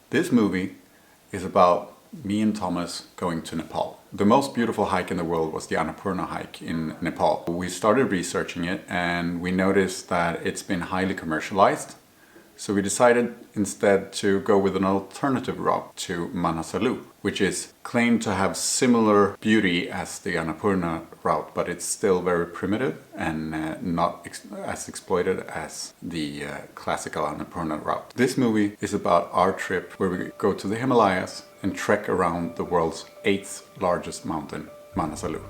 This movie is about me and Thomas going to Nepal. The most beautiful hike in the world was the Annapurna hike in Nepal. We started researching it and we noticed that it's been highly commercialized. So we decided instead to go with an alternative route to Manaslu, which is claimed to have similar beauty as the Annapurna route, but it's still very primitive and not as exploited as the classical Annapurna route. This movie is about our trip where we go to the Himalayas and trek around the world's 8th largest mountain, Manaslu.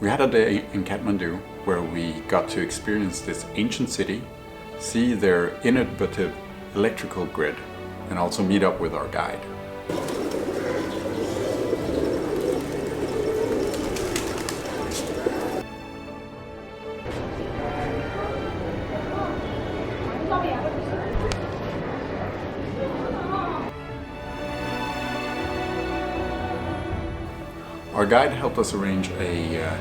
We had a day in Kathmandu where we got to experience this ancient city, see their innovative electrical grid, and also meet up with our guide. Our guide helped us arrange a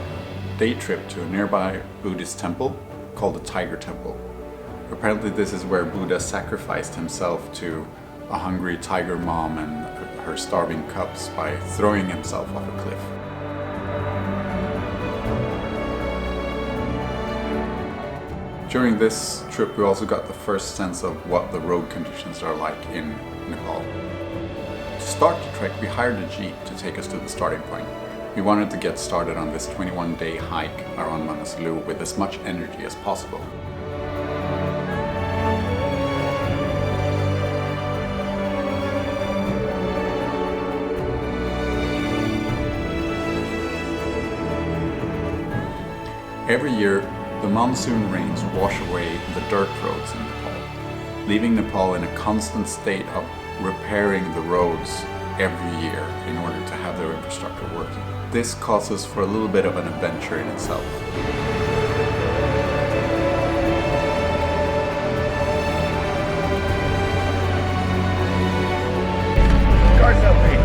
day trip to a nearby Buddhist temple called the Tiger Temple. Apparently this is where Buddha sacrificed himself to a hungry tiger mom and her starving cubs by throwing himself off a cliff. During this trip we also got the first sense of what the road conditions are like in Nepal. To start the trek we hired a jeep to take us to the starting point. We wanted to get started on this 21-day hike around Manaslu with as much energy as possible. Every year, the monsoon rains wash away the dirt roads in Nepal, leaving Nepal in a constant state of repairing the roads every year in order to have their infrastructure working. This causes for a little bit of an adventure in itself. Car selfie!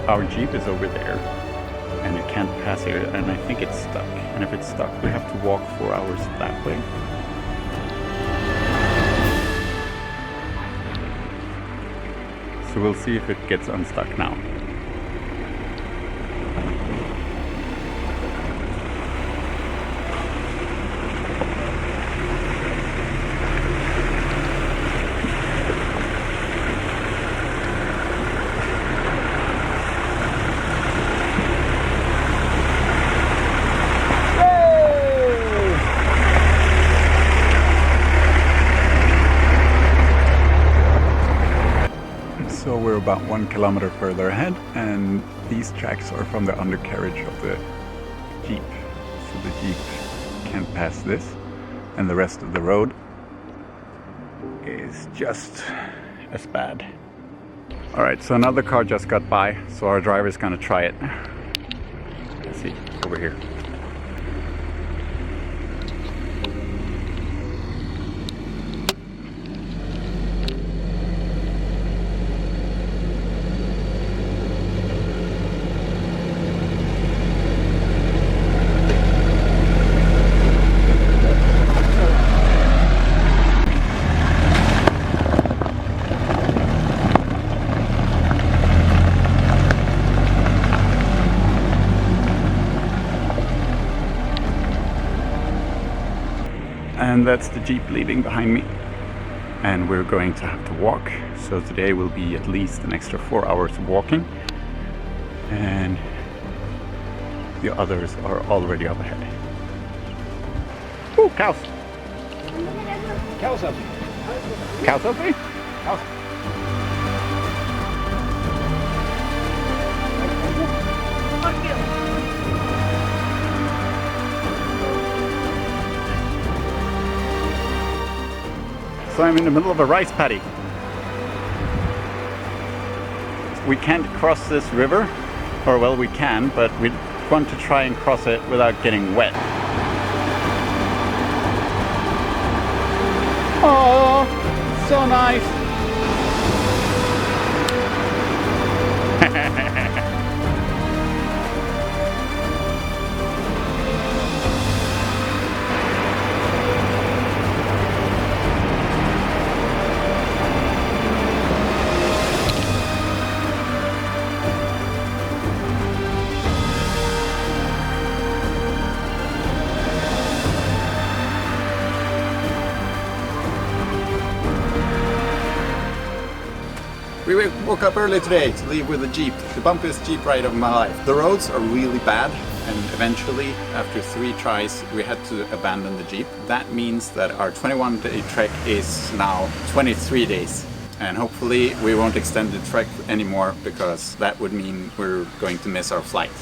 Our Jeep is over there and you can't pass it, and I think it's stuck, and if it's stuck we have to walk 4 hours that way. So we'll see if it gets unstuck now. So we're about 1 kilometer further ahead, and these tracks are from the undercarriage of the Jeep. So the Jeep can't pass this, and the rest of the road is just as bad. Alright, so another car just got by, so our driver's gonna try it. Let's see, over here. that's the Jeep leaving behind me. And we're going to have to walk. So today will be at least an extra 4 hours of walking. And the others are already up ahead. Ooh, cows! Cows up! Cows up there? Cows. So I'm in the middle of a rice paddy. We can't cross this river, or well, we can, but we want to try and cross it without getting wet. Oh, so nice! We woke up early today to leave with a Jeep, the bumpiest Jeep ride of my life. The roads are really bad, and eventually, after 3 tries, we had to abandon the Jeep. That means that our 21-day trek is now 23 days. And hopefully we won't extend the trek anymore, because that would mean we're going to miss our flight.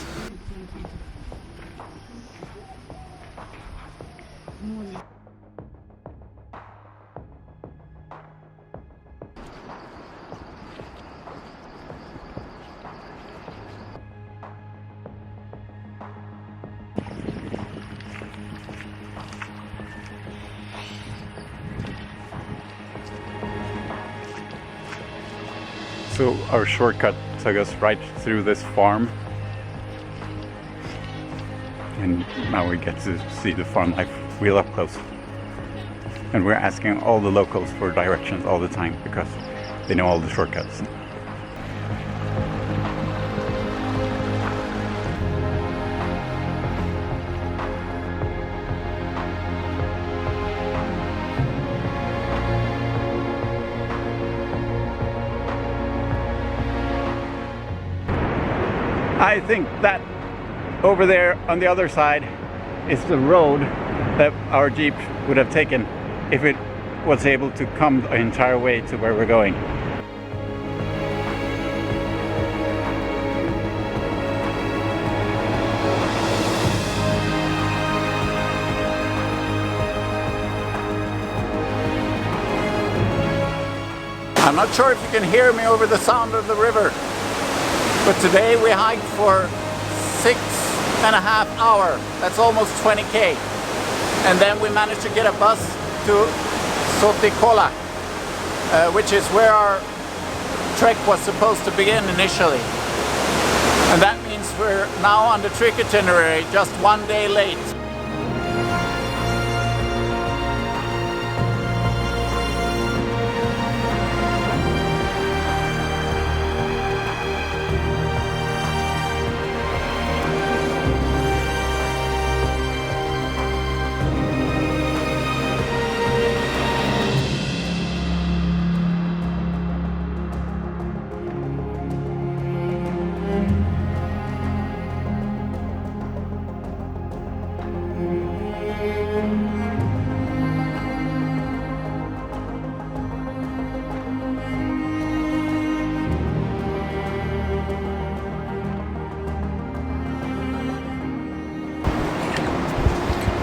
So our shortcut took us right through this farm. And now we get to see the farm life real up close. And we're asking all the locals for directions all the time because they know all the shortcuts. I think that over there on the other side is the road that our Jeep would have taken if it was able to come the entire way to where we're going. I'm not sure if you can hear me over the sound of the river, but today we hiked for 6.5 hours. That's almost 20k. And then we managed to get a bus to Sotikola, which is where our trek was supposed to begin initially. And that means we're now on the trek itinerary just 1 day late.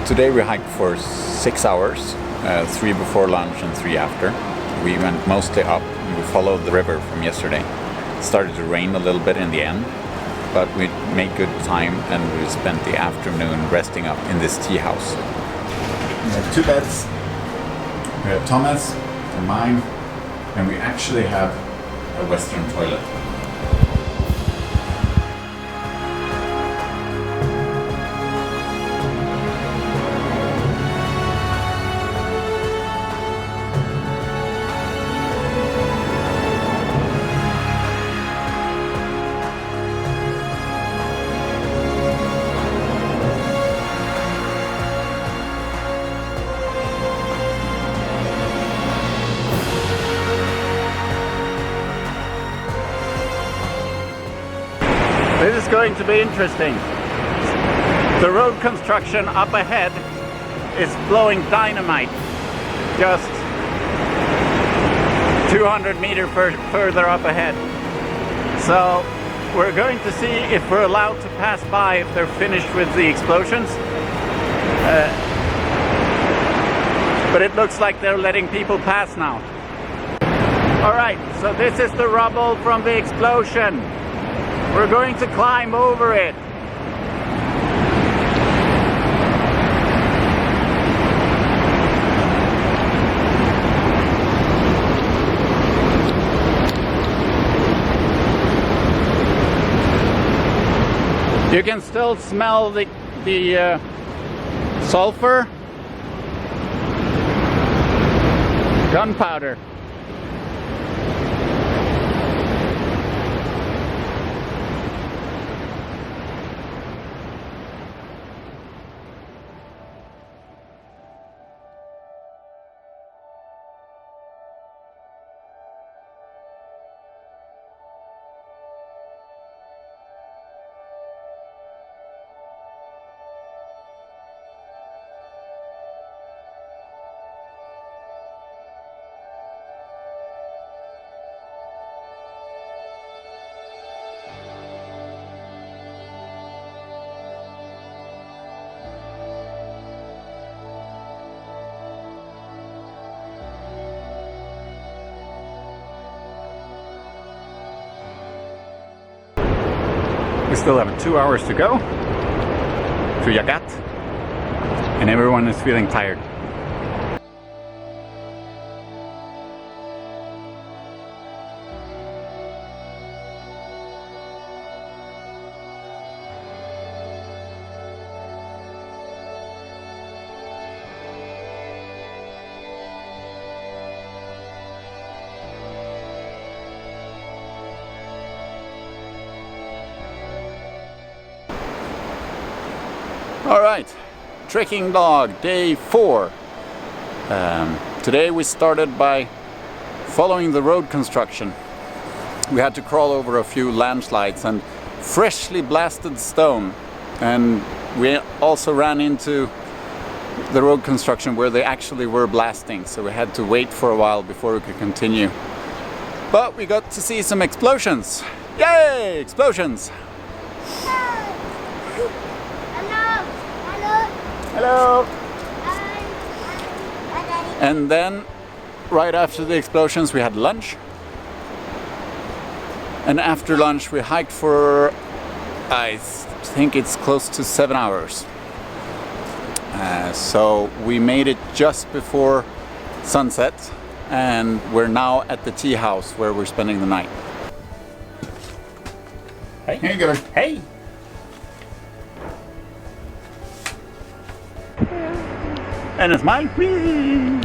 Today we hiked for 6 hours, 3 before lunch and 3 after. We went mostly up and we followed the river from yesterday. It started to rain a little bit in the end, but we made good time and we spent the afternoon resting up in this tea house. We have 2 beds. We have Thomas and mine, and we actually have a Western toilet. going to be interesting. The road construction up ahead is blowing dynamite just 200 meters further up ahead. So we're going to see if we're allowed to pass by if they're finished with the explosions. But it looks like they're letting people pass now. Alright, so this is the rubble from the explosion. We're going to climb over it. You can still smell the sulfur, gunpowder. We still have 2 hours to go to Yagat, and everyone is feeling tired. Alright, trekking log day 4. Today we started by following the road construction. We had to crawl over a few landslides and freshly blasted stone, and we also ran into the road construction where they actually were blasting, so we had to wait for a while before we could continue. But we got to see some explosions! Yay! Explosions! Hello! And then, right after the explosions, we had lunch. And after lunch, we hiked for, I think it's close to 7 hours. So we made it just before sunset, and we're now at the tea house where we're spending the night. Hey, hey, good. Hey! And a smile. Whee!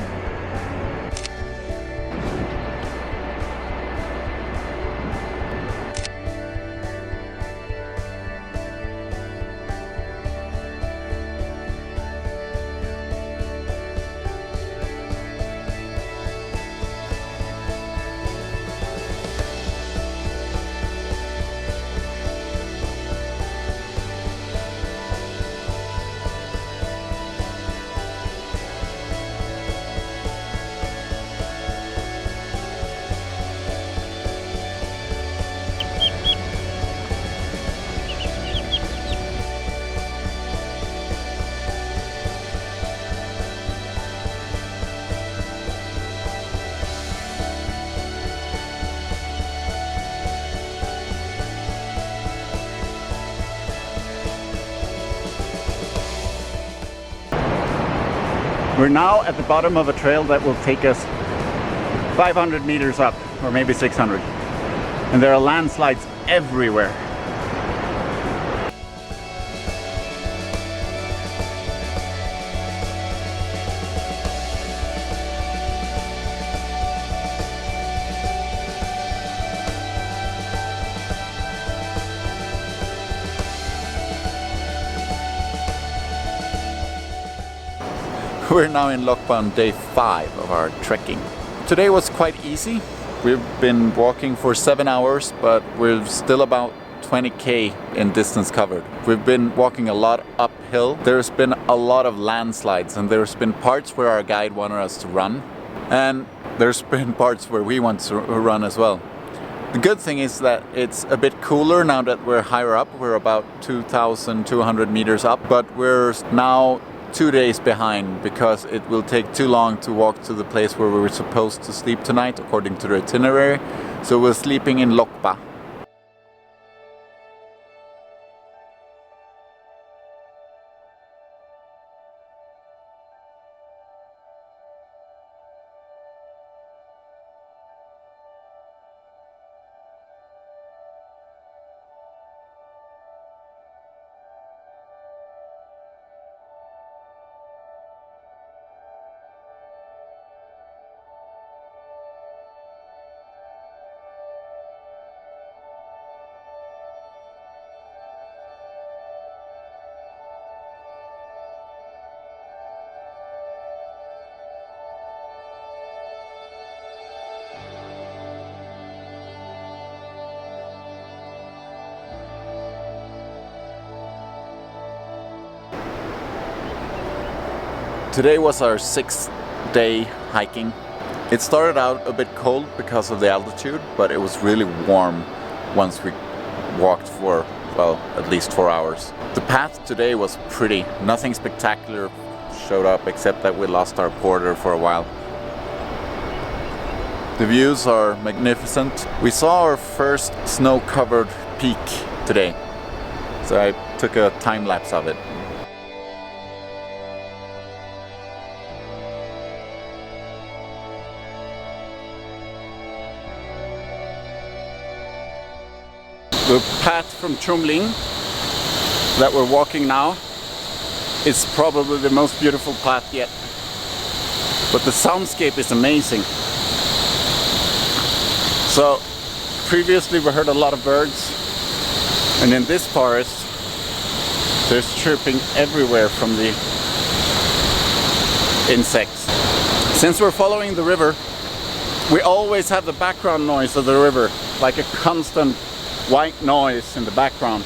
We're now at the bottom of a trail that will take us 500 meters up, or maybe 600. And there are landslides everywhere. We're now in Lokpa on day 5 of our trekking. Today was quite easy. We've been walking for 7 hours, but we're still about 20k in distance covered. We've been walking a lot uphill. There's been a lot of landslides, and there's been parts where our guide wanted us to run, and there's been parts where we want to run as well. The good thing is that it's a bit cooler now that we're higher up. We're about 2,200 meters up, but we're now 2 days behind because it will take too long to walk to the place where we were supposed to sleep tonight according to the itinerary. So we're sleeping in Lokpa. Today was our 6th day hiking. It started out a bit cold because of the altitude, but it was really warm once we walked for, well, at least 4 hours. The path today was pretty. Nothing spectacular showed up except that we lost our porter for a while. The views are magnificent. We saw our first snow-covered peak today, so I took a time lapse of it. The path from Chumling that we're walking now is probably the most beautiful path yet. But the soundscape is amazing. So previously we heard a lot of birds, and in this forest there's chirping everywhere from the insects. Since we're following the river, we always have the background noise of the river, like a constant white noise in the background.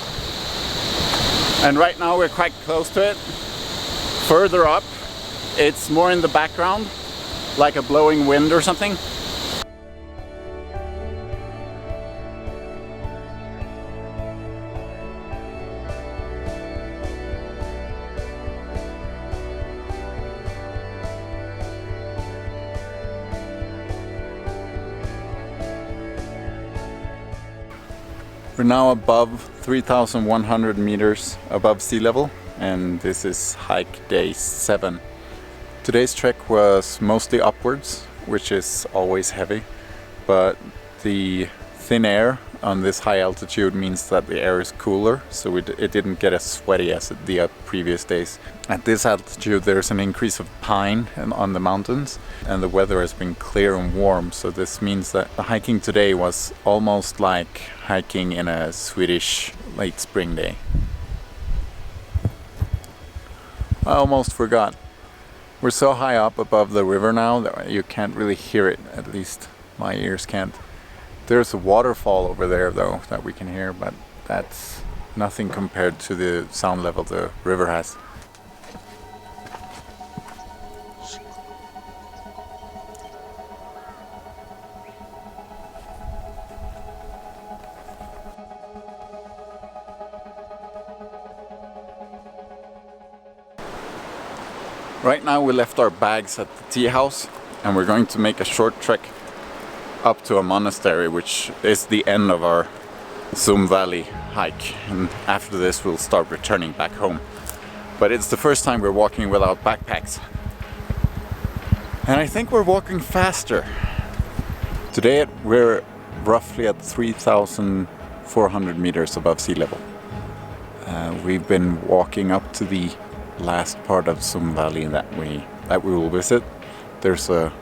And right now we're quite close to it. Further up, it's more in the background, like a blowing wind or something. We're now above 3,100 meters above sea level, and this is hike day 7. Today's trek was mostly upwards, which is always heavy, but the thin air on this high altitude means that the air is cooler, so it didn't get as sweaty as the previous days. At this altitude there's an increase of pine on the mountains, and the weather has been clear and warm, so this means that the hiking today was almost like hiking in a Swedish late spring day. I almost forgot. We're so high up above the river now that you can't really hear it, at least my ears can't. There's a waterfall over there though that we can hear, but that's nothing compared to the sound level the river has. Right now we left our bags at the tea house, and we're going to make a short trek up to a monastery, which is the end of our Zoom Valley hike, and after this we'll start returning back home. But it's the first time we're walking without backpacks, and I think we're walking faster. Today we're roughly at 3,400 meters above sea level. We've been walking up to the last part of Zoom Valley that we will visit. There's a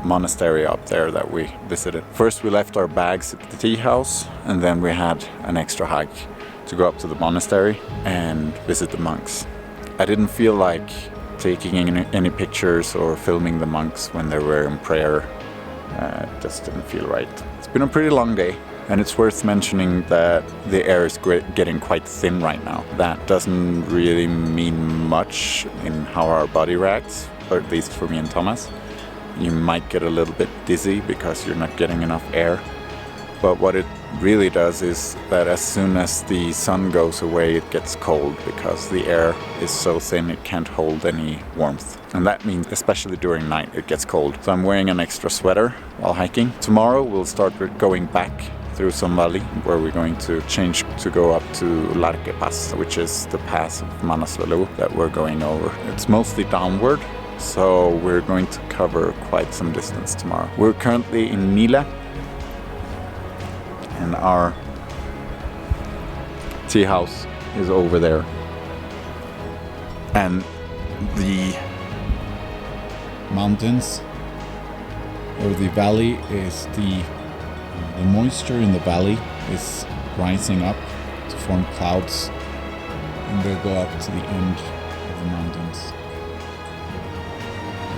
monastery up there that we visited. First we left our bags at the tea house, and then we had an extra hike to go up to the monastery and visit the monks. I didn't feel like taking any pictures or filming the monks when they were in prayer. It just didn't feel right. It's been a pretty long day, And it's worth mentioning that the air is getting quite thin right now. That doesn't really mean much in how our body reacts, or at least for me and Thomas. You might get a little bit dizzy because you're not getting enough air. But what it really does is that as soon as the sun goes away, it gets cold because the air is so thin it can't hold any warmth. And that means especially during night it gets cold. So I'm wearing an extra sweater while hiking. Tomorrow we'll start going back through some valley where we're going to change to go up to Larke Pass, which is the pass of Manaslu that we're going over. It's mostly downward, so we're going to cover quite some distance tomorrow. We're currently in Nile, and our tea house is over there. And the mountains, or the valley, is the moisture in the valley is rising up to form clouds, and they'll go up to the end of the mountains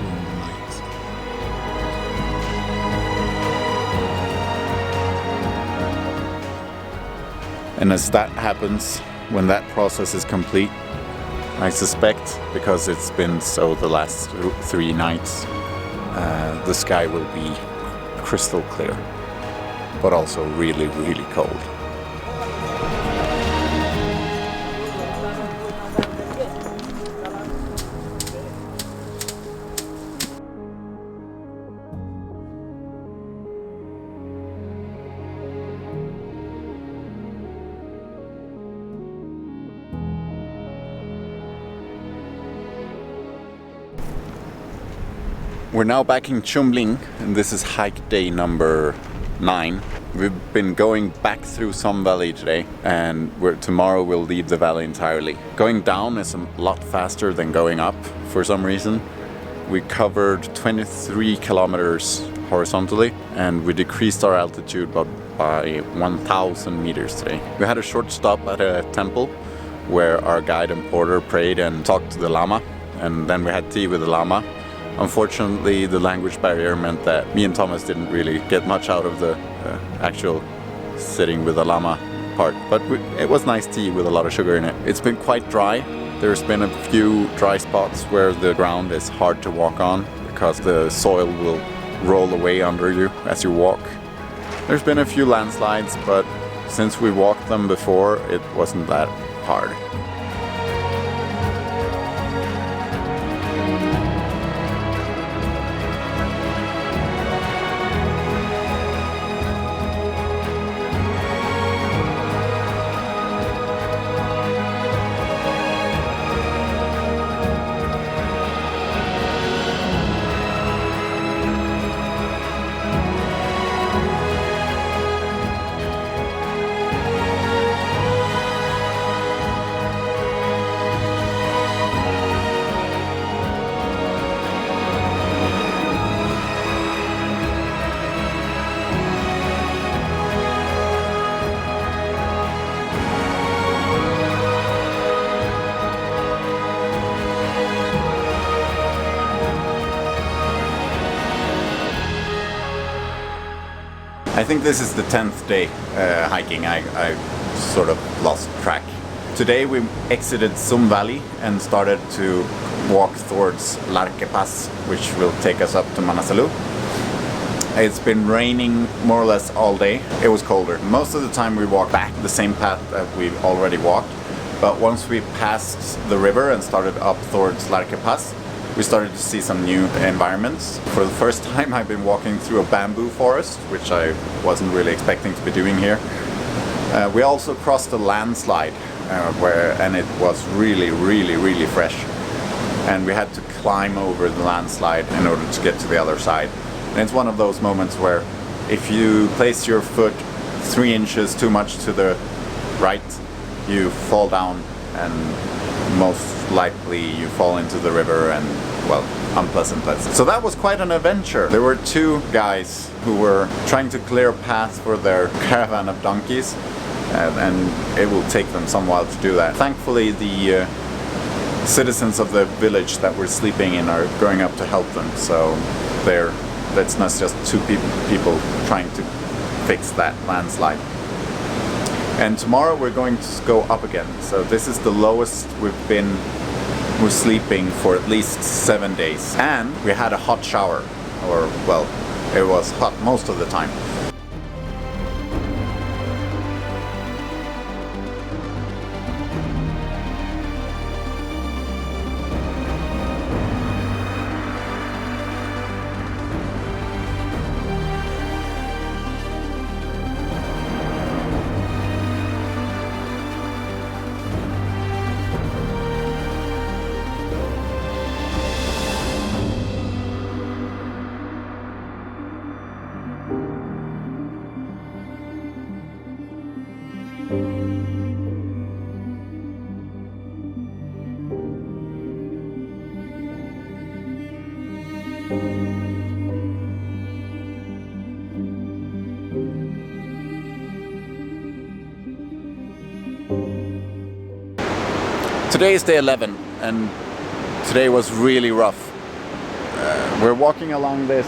during the night. And as that happens, when that process is complete, I suspect, because it's been so the last 3 nights, the sky will be crystal clear, but also really, really cold. We're now back in Chumling, and this is hike day number 9. We've been going back through some valley today, and tomorrow we'll leave the valley entirely. Going down is a lot faster than going up for some reason. We covered 23 kilometers horizontally, and we decreased our altitude by 1,000 meters today. We had a short stop at a temple where our guide and porter prayed and talked to the Lama, and then we had tea with the Lama. Unfortunately, the language barrier meant that me and Thomas didn't really get much out of the actual sitting with the Lama part, but it was nice tea with a lot of sugar in it. It's been quite dry. There's been a few dry spots where the ground is hard to walk on because the soil will roll away under you as you walk. There's been a few landslides, but since we walked them before, it wasn't that hard. I think this is the 10th day hiking. I sort of lost track. Today we exited Sum Valley and started to walk towards Larke Pass, which will take us up to Manaslu. It's been raining more or less all day. It was colder. Most of the time we walked back the same path that we've already walked, but once we passed the river and started up towards Larke Pass, we started to see some new environments. For the first time I've been walking through a bamboo forest, which I wasn't really expecting to be doing here. We also crossed a landslide and it was really fresh. And we had to climb over the landslide in order to get to the other side. And it's one of those moments where if you place your foot 3 inches too much to the right, you fall down and most likely you fall into the river and, well, unpleasant places. So that was quite an adventure. There were 2 guys who were trying to clear a path for their caravan of donkeys, and it will take them some while to do that. Thankfully, the citizens of the village that we're sleeping in are going up to help them, so it's not just 2 people trying to fix that landslide. And tomorrow we're going to go up again. So this is the lowest we're sleeping for at least 7 days. And we had a hot shower, or well, it was hot most of the time. Today is day 11 and today was really rough. We're walking along this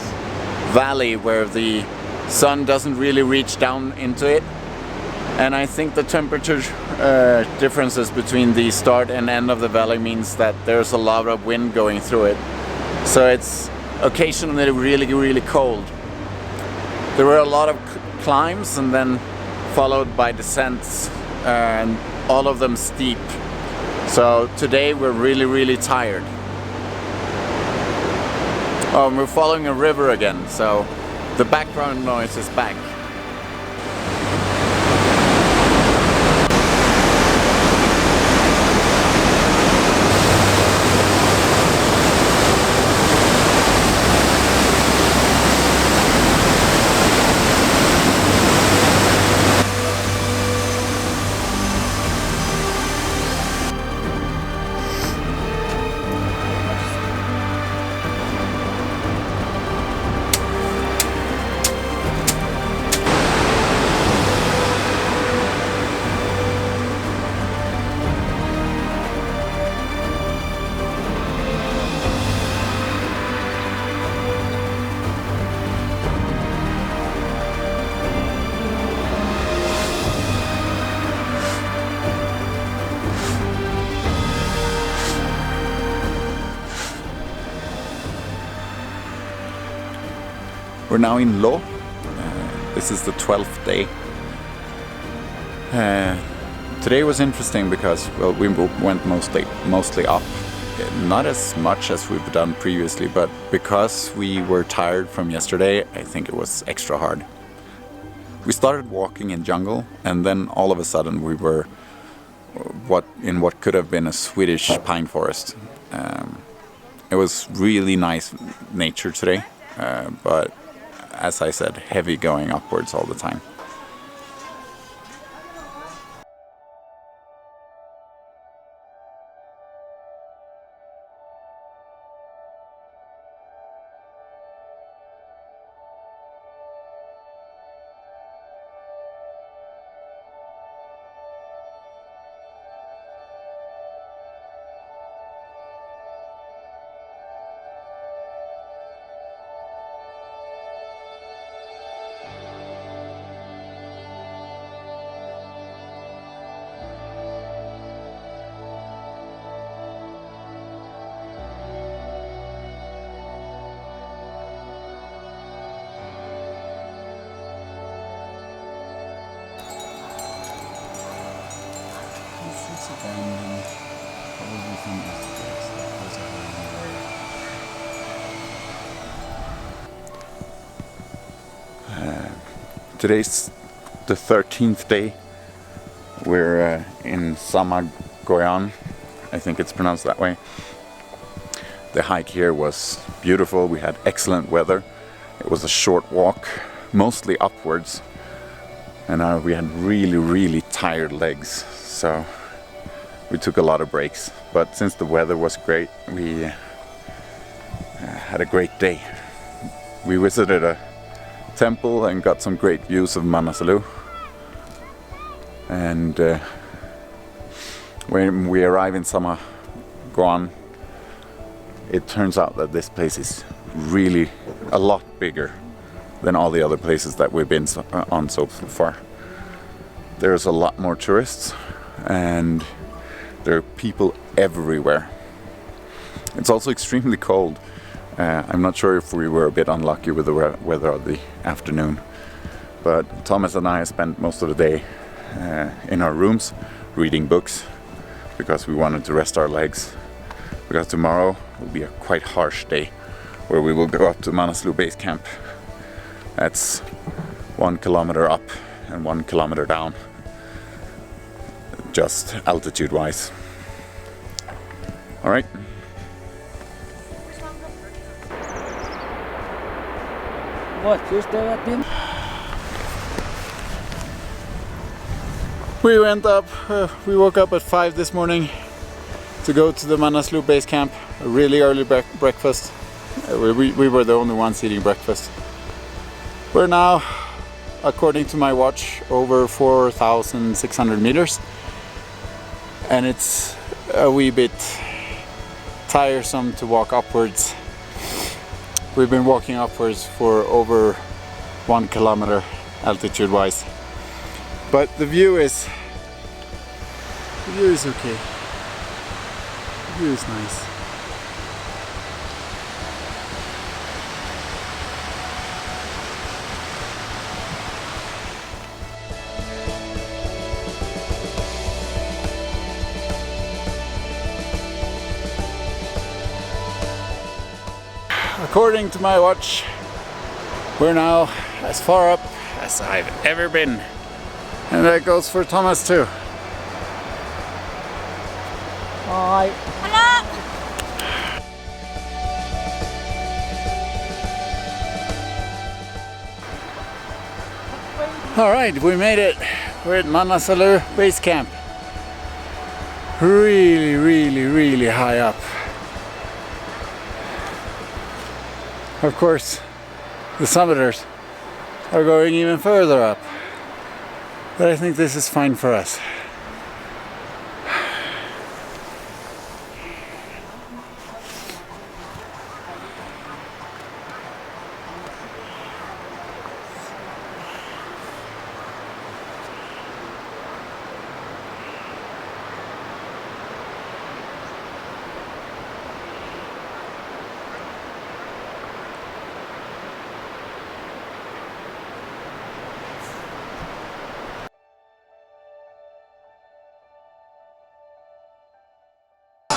valley where the sun doesn't really reach down into it, and I think the temperature differences between the start and end of the valley means that there's a lot of wind going through it, so it's occasionally really cold. There were a lot of climbs and then followed by descents, and all of them steep. So today we're really tired. Oh, and we're following a river again, so the background noise is back. We're now in Lo. This is the 12th day. Today was interesting because, well, we went mostly up. Not as much as we've done previously, but because we were tired from yesterday, I think it was extra hard. We started walking in jungle, and then all of a sudden we were in what could have been a Swedish pine forest. It was really nice nature today, but as I said, heavy going upwards all the time. Today's the 13th day. We're in Samagoyan, I think it's pronounced that way. The hike here was beautiful. We had excellent weather. It was a short walk, mostly upwards, and we had really tired legs, so we took a lot of breaks. But since the weather was great, we had a great day. We visited a temple and got some great views of Manaslu. And when we arrive in Samagoyan, it turns out that this place is really a lot bigger than all the other places that we've been on so far. There's a lot more tourists and there are people everywhere. It's also extremely cold. I'm not sure if we were a bit unlucky with the weather of the afternoon, but Thomas and I spent most of the day in our rooms reading books because we wanted to rest our legs, because tomorrow will be a quite harsh day where we will go up to Manaslu base camp. That's 1 kilometer up and 1 kilometer down, just altitude wise. All right. We went up, we woke up at 5 this morning to go to the Manaslu base camp. A really early breakfast. We were the only ones eating breakfast. We're now, according to my watch, over 4,600 meters. And it's a wee bit tiresome to walk upwards. We've been walking upwards for over 1 kilometer altitude wise. But the view is okay. The view is nice. According to my watch, we're now as far up as I've ever been. And that goes for Thomas too. Hi. Hello. All right, we made it. We're at Manaslu base camp. Really high up. Of course, the summiters are going even further up. But I think this is fine for us.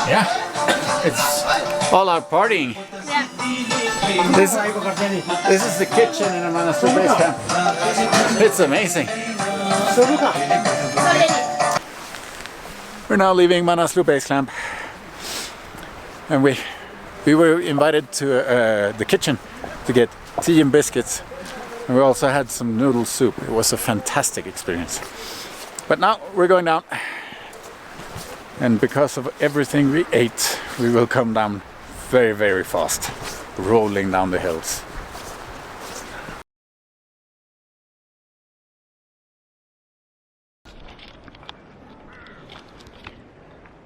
Yeah, it's all out partying. Yeah. This is the kitchen in a Manaslu base camp. It's amazing. We're now leaving Manaslu base camp, and we were invited to the kitchen to get tea and biscuits, and we also had some noodle soup. It was a fantastic experience. But now we're going down. And because of everything we ate, we will come down very fast, rolling down the hills.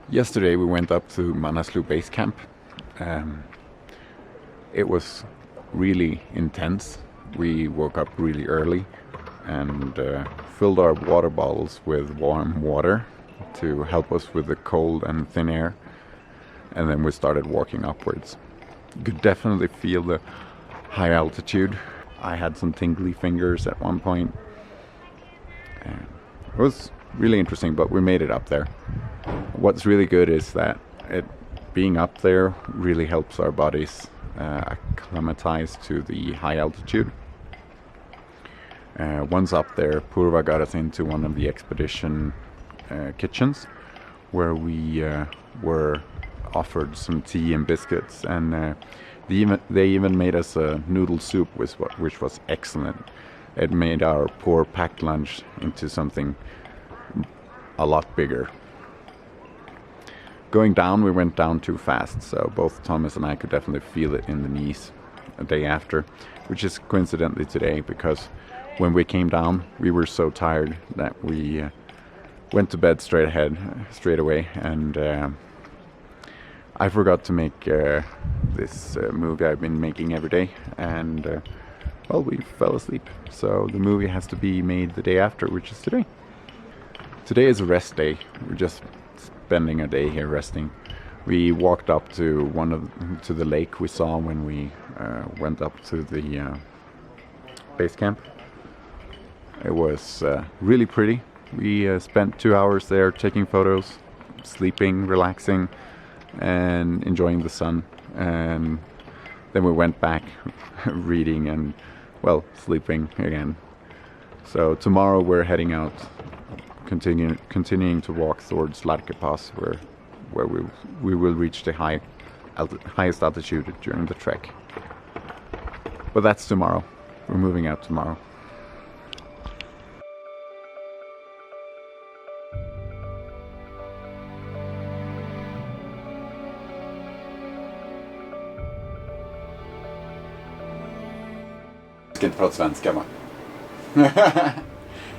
Yesterday we went up to Manaslu base camp. It was really intense. We woke up really early and filled our water bottles with warm water to help us with the cold and thin air, and then we started walking upwards. You could definitely feel the high altitude. I had some tingly fingers at one point. It was really interesting, but we made it up there. What's really good is that being up there really helps our bodies acclimatize to the high altitude. Once up there, Purva got us into one of the expedition kitchens where we were offered some tea and biscuits, and they even made us a noodle soup, which was excellent. It made our poor packed lunch into something a lot bigger. Going down, we went down too fast, so both Thomas and I could definitely feel it in the knees a day after, which is coincidentally today, because when we came down we were so tired that we went to bed straight away, and I forgot to make this movie I've been making every day, and well, we fell asleep. So the movie has to be made the day after, which is today. Today is a rest day. We're just spending a day here resting. We walked up to to the lake we saw when we went up to the base camp. It was really pretty. We spent 2 hours there taking photos, sleeping, relaxing, and enjoying the sun. And then we went back reading and, well, sleeping again. So tomorrow we're heading out, continuing to walk towards Larke Pass, where we will reach the highest altitude during the trek. But that's tomorrow. We're moving out tomorrow.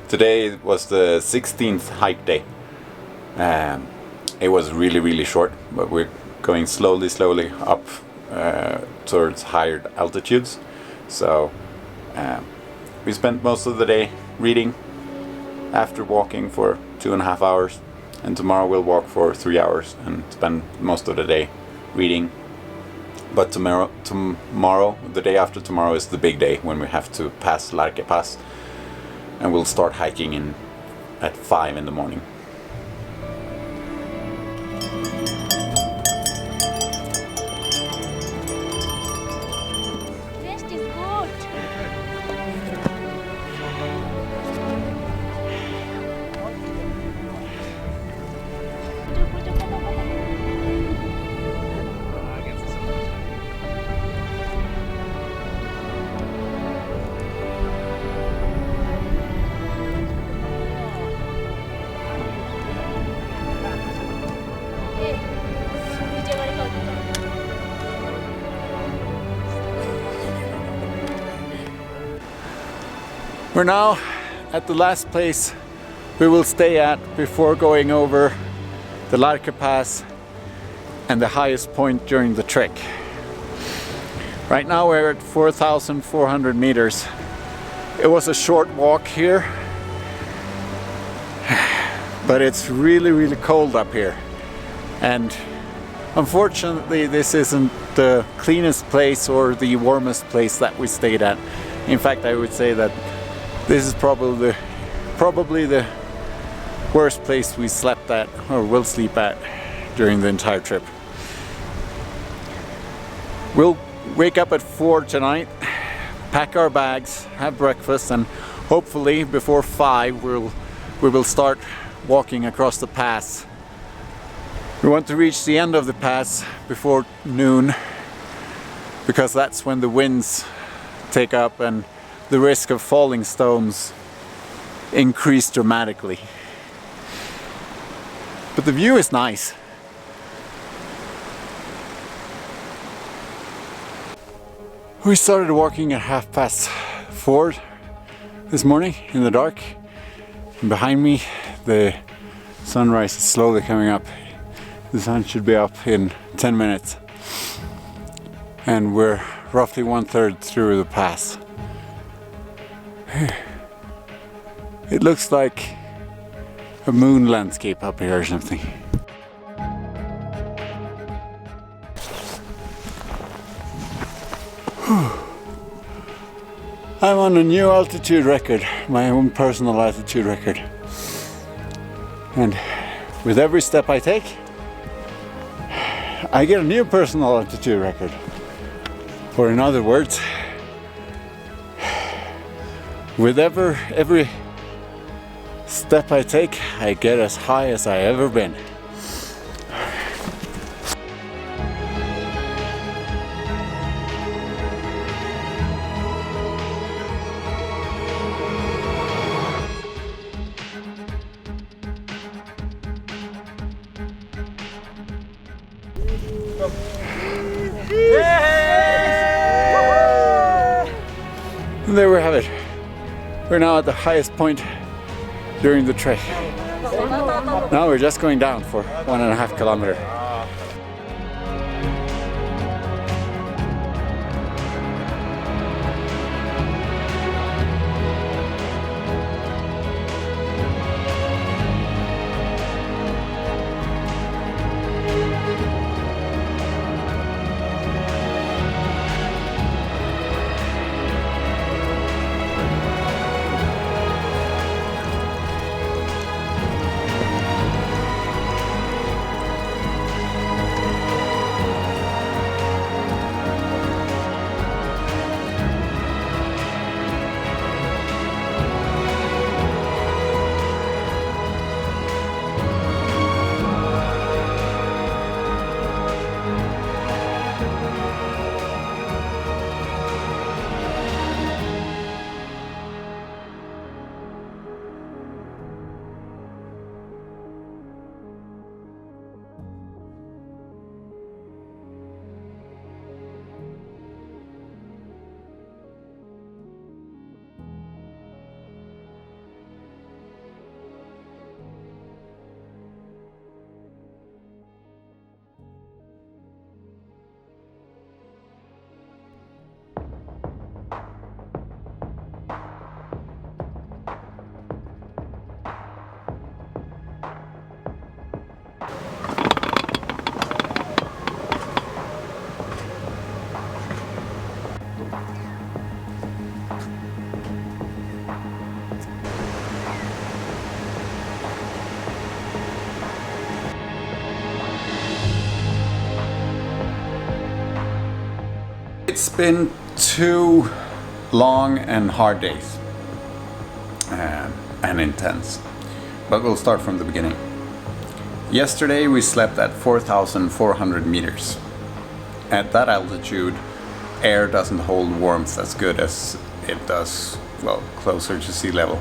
Today was the 16th hike day. It was really short, but we're going slowly up towards higher altitudes. So we spent most of the day reading after walking for 2.5 hours, and tomorrow we'll walk for 3 hours and spend most of the day reading. But tomorrow, the day after tomorrow, is the big day when we have to pass Larke Pass, and we'll start hiking at 5 in the morning. Rest is good. We're now at the last place we will stay at before going over the Larke Pass and the highest point during the trek. Right now we're at 4,400 meters. It was a short walk here, but it's really cold up here. And unfortunately this isn't the cleanest place or the warmest place that we stayed at. In fact, I would say that this is probably the worst place we slept at or will sleep at during the entire trip. We'll wake up at 4 tonight, pack our bags, have breakfast, and hopefully before 5 we will start walking across the pass. We want to reach the end of the pass before noon, because that's when the winds take up and the risk of falling stones increase dramatically. But the view is nice. We started walking at 4:30 this morning in the dark. And behind me the sunrise is slowly coming up. The sun should be up in 10 minutes. And we're roughly 1/3 through the pass. It looks like a moon landscape up here or something. I'm on a new altitude record, my own personal altitude record. And with every step I take, I get a new personal altitude record. Or in other words, with every step I take, I get as high as I ever been. And there we have it. We're now at the highest point during the trek. Now we're just going down for 1.5 kilometers. been 2 long and hard days, and intense. But we'll start from the beginning. Yesterday we slept at 4,400 meters. At that altitude, air doesn't hold warmth as good as it does, well, closer to sea level.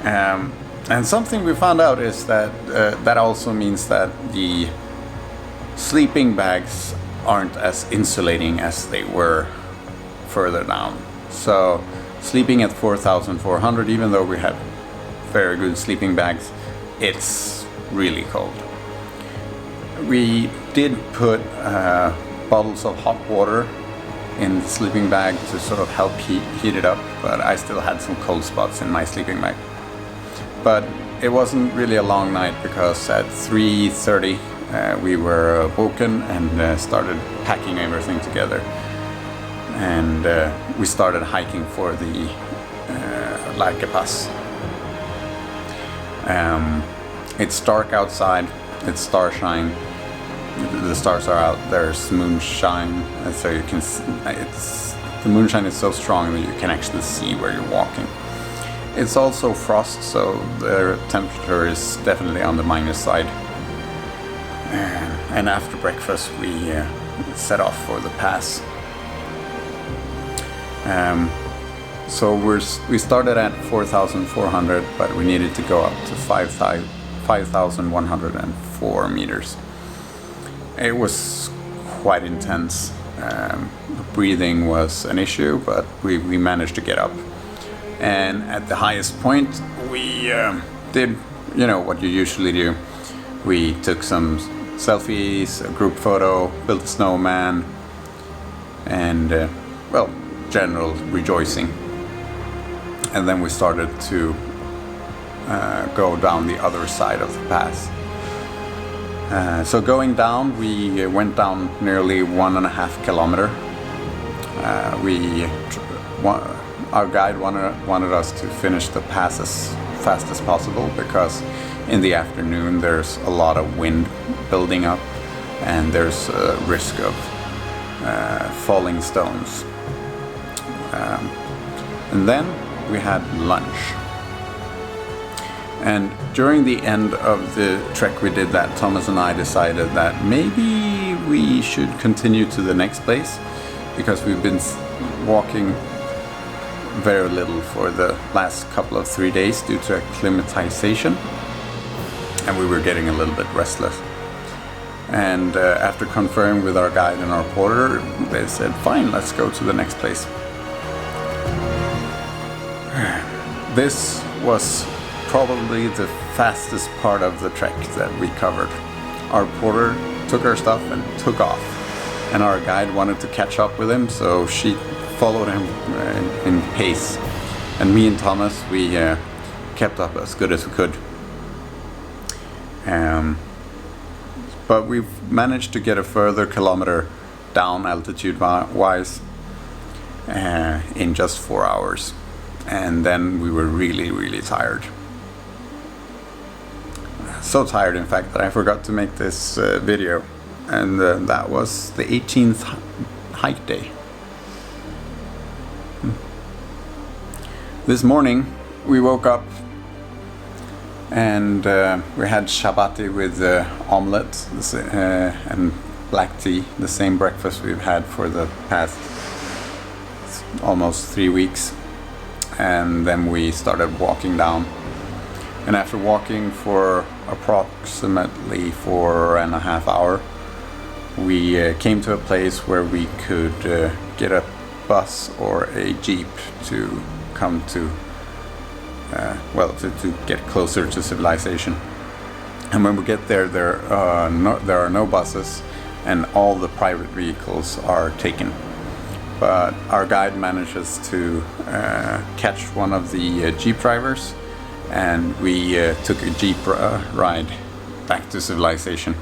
And something we found out is that that also means that the sleeping bags aren't as insulating as they were further down. So sleeping at 4,400, even though we have very good sleeping bags, it's really cold. We did put bottles of hot water in the sleeping bag to sort of help heat it up, but I still had some cold spots in my sleeping bag. But it wasn't really a long night, because at 3:30 we were woken and started packing everything together. And we started hiking for the Lake Pass. It's dark outside, it's starshine. The stars are out, there's moonshine, and so you can. The moonshine is so strong that you can actually see where you're walking. It's also frost, so the temperature is definitely on the minus side. And after breakfast, we set off for the pass. So we started at 4,400, but we needed to go up to 5,104 meters. It was quite intense. Breathing was an issue, but we managed to get up. And at the highest point, we did, what you usually do. We took some selfies, a group photo, built a snowman, and, general rejoicing. And then we started to go down the other side of the pass. So going down, we went down nearly 1.5 kilometers. Our guide wanted us to finish the pass as fast as possible, because in the afternoon there's a lot of wind building up and there's a risk of falling stones. And then we had lunch. And during the end of the trek we did that, Thomas and I decided that maybe we should continue to the next place, because we've been walking very little for the last couple of 3 days due to acclimatization, and we were getting a little bit restless. And after conferring with our guide and our porter, they said, fine, let's go to the next place. This was probably the fastest part of the trek that we covered. Our porter took our stuff and took off, and our guide wanted to catch up with him, so she followed him in pace. And me and Thomas, we kept up as good as we could. But we've managed to get a further kilometer down altitude-wise in just 4 hours. And then we were really, really tired. So tired, in fact, that I forgot to make this video. And that was the 18th hike day. This morning we woke up and we had chapati with omelette and black tea, the same breakfast we've had for the past almost 3 weeks. And then we started walking down. And after walking for approximately 4.5 hours, we came to a place where we could get a bus or a jeep to come to, to get closer to civilization. And when we get there, there are no buses, and all the private vehicles are taken. But our guide manages to catch one of the jeep drivers, and we took a jeep ride back to civilization,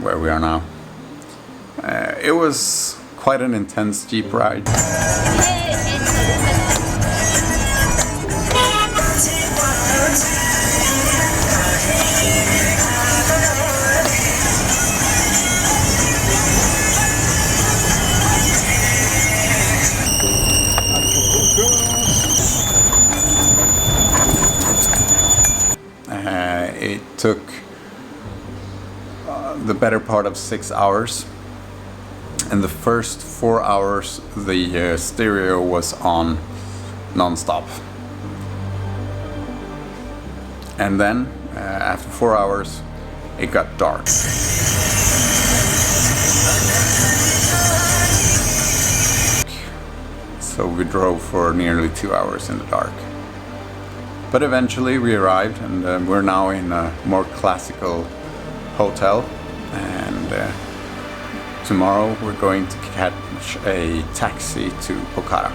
where we are now. It was quite an intense jeep ride. It took the better part of 6 hours. And the first 4 hours the stereo was on non-stop. And then after 4 hours it got dark. So we drove for nearly 2 hours in the dark. But eventually we arrived, and we're now in a more classical hotel, and tomorrow we're going to catch a taxi to Pokhara.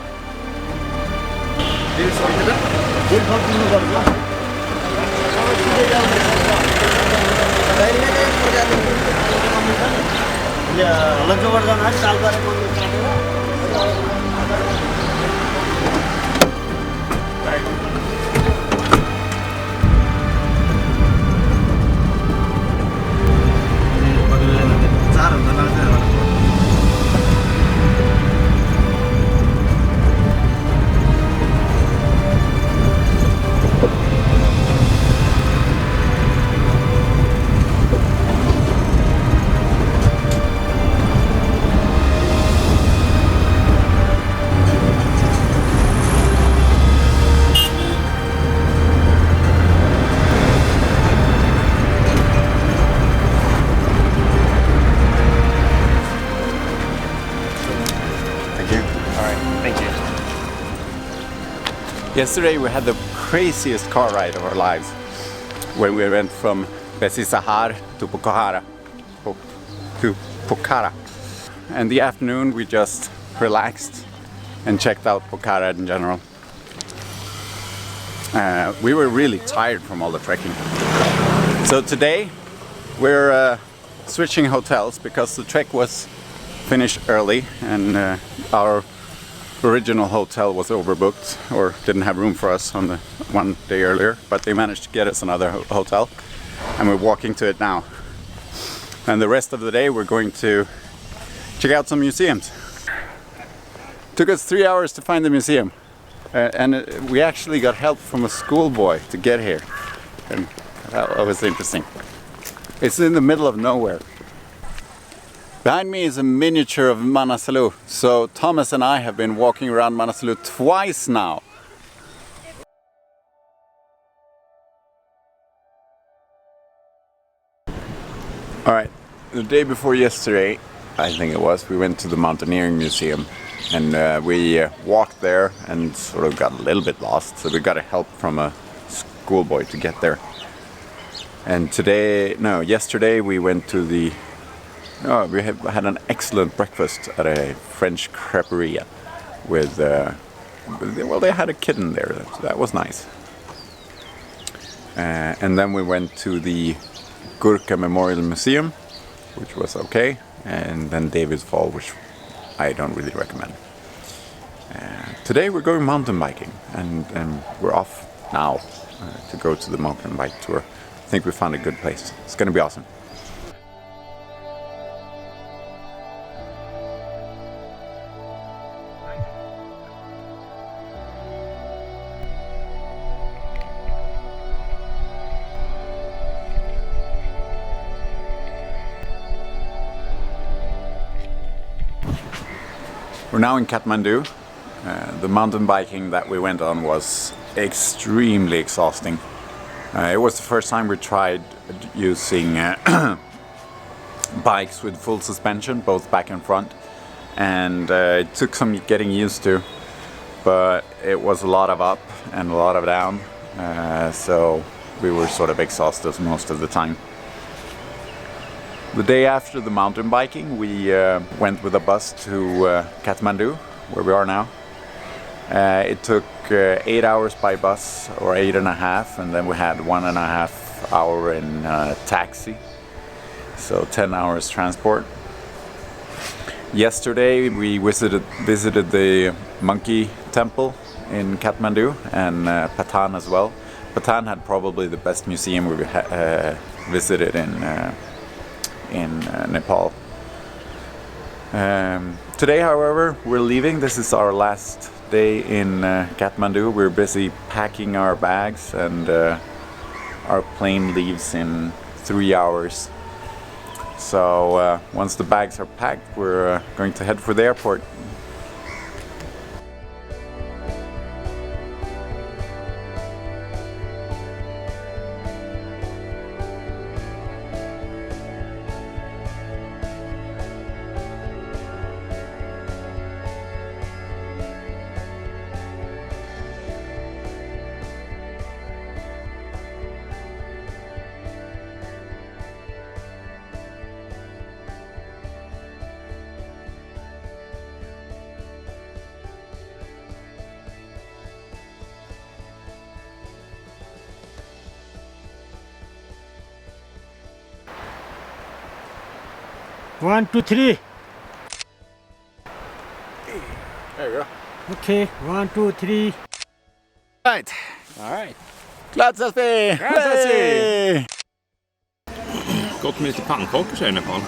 Yesterday we had the craziest car ride of our lives, where we went from Sahar to Pokhara. And the afternoon we just relaxed and checked out Pokhara in general. We were really tired from all the trekking. So today we're switching hotels because the trek was finished early, and our original hotel was overbooked or didn't have room for us on the one day earlier, but they managed to get us another hotel, and we're walking to it now. And the rest of the day we're going to check out some museums. Took us 3 hours to find the museum, and we actually got help from a schoolboy to get here, and that was interesting. It's in the middle of nowhere. Behind me is a miniature of Manaslu, so Thomas and I have been walking around Manaslu twice now. Alright, the day before yesterday, I think it was, we went to the Mountaineering Museum, and we walked there and sort of got a little bit lost, so we got help from a schoolboy to get there. And yesterday we went to the we had an excellent breakfast at a French creperia with, well, they had a kitten there, so that was nice. And then we went to the Gurkha Memorial Museum, which was okay, and then David's Fall, which I don't really recommend. Today we're going mountain biking, and we're off now to go to the mountain bike tour. I think we found a good place. It's going to be awesome. We're now in Kathmandu. The mountain biking that we went on was extremely exhausting. It was the first time we tried using bikes with full suspension, both back and front, and it took some getting used to, but it was a lot of up and a lot of down, so we were sort of exhausted most of the time. The day after the mountain biking, we went with a bus to Kathmandu, where we are now. It took 8 hours by bus, or 8.5, and then we had 1.5 hour in taxi, so 10 hours transport. Yesterday we visited the monkey temple in Kathmandu, and Patan as well. Patan had probably the best museum we visited in Nepal. Today, however, we're leaving. This is our last day in Kathmandu. We're busy packing our bags and Our plane leaves in 3 hours. So once the bags are packed, we're going to head for the airport. One, two, three. There we go. Okay, 1, 2, 3. Right. All right. Glad Sesby! Glad Sesby! Gott med lite pannkakor säger Nepal.